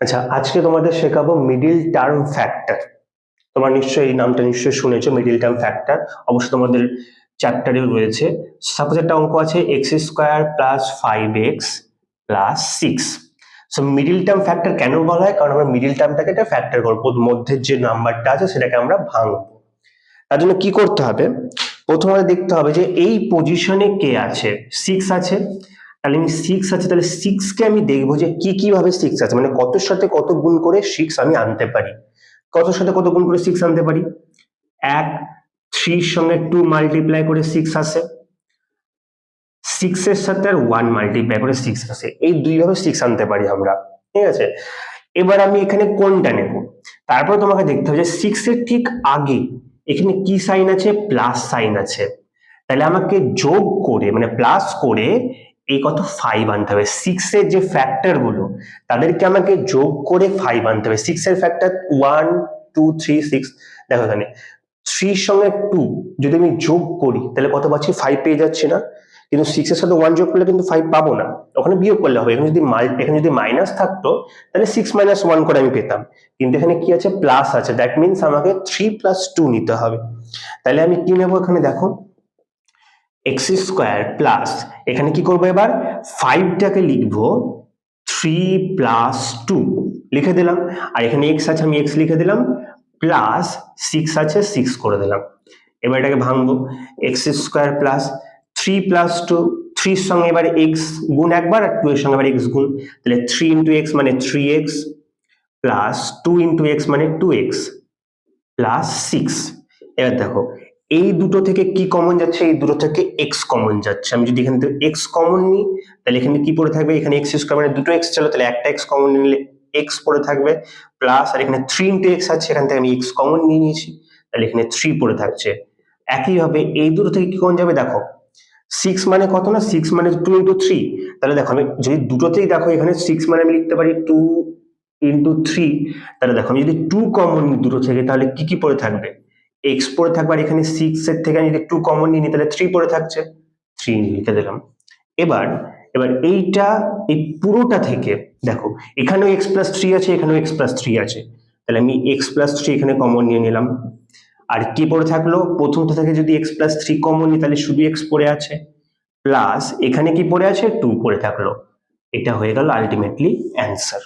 আচ্ছা, আজকে তোমাদের শেখাবো মিডিল টার্ম ফ্যাক্টর। তোমরা নিশ্চয়ই এই নামটা নিশ্চয়ই শুনেছো, মিডিল টার্ম ফ্যাক্টর। অবশ্য তোমাদের চ্যাপ্টারেও রয়েছে। সাপোজ একটা অঙ্ক আছে x square plus 5x plus 6। So middle term factor কেন বলা হয়? কারণ আমরা মিডিল টার্মটাকে একটা ফ্যাক্টর করবো, মধ্যের যে নাম্বারটা আছে সেটাকে আমরা ভাঙবো। তার জন্য কি করতে হবে? প্রথমে দেখতে হবে যে এই পজিশনে কে আছে। 6 আছে, তাহলে আমি 6 আছে, তাহলে 6 কে আমি দেখবো যে কি ভাবে 6 আছে, মানে কতর সাথে কত গুণ করে 6 আমি আনতে পারি। কতর সাথে কত গুণ করে 6 আনতে পারি? 1 3 এর সঙ্গে 2 মাল্টিপ্লাই করে 6 আসে, 6 এর সাথে আর 1 মাল্টিপ্লাই করে 6 আসে। এই দুই ভাবে 6 আনতে পারি আমরা, ঠিক আছে? এবার আমি এখানে কোনটা নেব? তারপর তোমাকে দেখতে হবে যে 6 এর ঠিক আগে এখানে কি সাইন আছে? প্লাস সাইন আছে। তাহলে আমাকে যোগ করে মানে প্লাস করে এই কত 5 আনতে হবে। 6 এর যে ফ্যাক্টর গুলো তাদেরকে আমাকে যোগ করে 5 আনতে হবে। 6 এর ফ্যাক্টর 1 2 3 6। দেখো এখানে 3 এর সঙ্গে 2 যদি আমি যোগ করি তাহলে কত পাচ্ছি? 5 পেয়ে যাচ্ছি না? কিন্তু 6 এর সাথে 1 যোগ করলে কিন্তু 5 পাবো না, ওখানে বিয়োগ করলে হবে। এখানে যদি মাইনাস থাকতো তাহলে 6 মাইনাস 1 করে আমি পেতাম, কিন্তু এখানে কি আছে? প্লাস আছে। দ্যাট মিনস আমাকে 3 প্লাস 2 নিতে হবে। তাহলে আমি কি নেবো? এখানে দেখো এক্স স্কোয়ার প্লাস, এখানে কি করবো এবার? 5টাকে লিখবো 3 প্লাস 2 লিখে দিলাম, আর এখানে এক্স আছে আমি এক্স লিখে দিলাম, প্লাস 6 আছে 6 করে দিলাম। এবার এটাকে ভাঙবো, এক্স স্কোয়ার প্লাস 3 প্লাস 2, 3 এর সঙ্গে এবার এক্স গুণ একবার আর 2 এর সঙ্গে এবার এক্স গুণ, তাহলে 3 ইন্টু এক্স মানে 3x প্লাস 2 ইন্টু এক্স মানে 2x প্লাস 6। এবার দেখো এই দুটো থেকে কি কমন যাচ্ছে? এই দুটো থেকে x কমন যাচ্ছে। আমি যদি এখান থেকে x কমন নিই তাহলে এখানে কি পড়ে থাকবে? এখানে x স্কয়ার মানে দুটো x ছিল, তাহলে একটা x কমন নিলে x পড়ে থাকবে, প্লাস আর এখানে 3 ইন্টু x আছে, এখান থেকে আমি x কমন নিয়ে নিয়েছি, তাহলে এখানে 3 পড়ে থাকছে। একইভাবে এই দুটো থেকে কি কমন যাবে? দেখো 6 মানে কত না? 6 মানে 2 ইন্টু 3। তাহলে দেখো আমি যদি দুটোতেই দেখো এখানে 6 মানে আমি লিখতে পারি 2 ইন্টু 3। তাহলে দেখো আমি যদি 2 কমন নিই দুটো থেকে তাহলে কি পড়ে থাকবে? x পড়ে থাকবে, আর এখানে 6 এর থেকে আমি যদি 2 কমন নিই তাহলে 3 পড়ে থাকছে, 3 লিখে দিলাম। এবার এইটা এই পুরোটা থেকে দেখো এখানেও x প্লাস 3 আছে, এখানেও x প্লাস 3 আছে, তাহলে আমি x প্লাস 3 এখানে কমন নিয়ে নিলাম। আর কি পড়ে থাকলো? প্রথমটা থেকে যদি x প্লাস 3 কমন নিই তাহলে শুধু x পড়ে আছে, প্লাস এখানে কি পড়ে আছে? 2 পড়ে থাকলো। এটা হয়ে গেল আলটিমেটলি অ্যান্সার।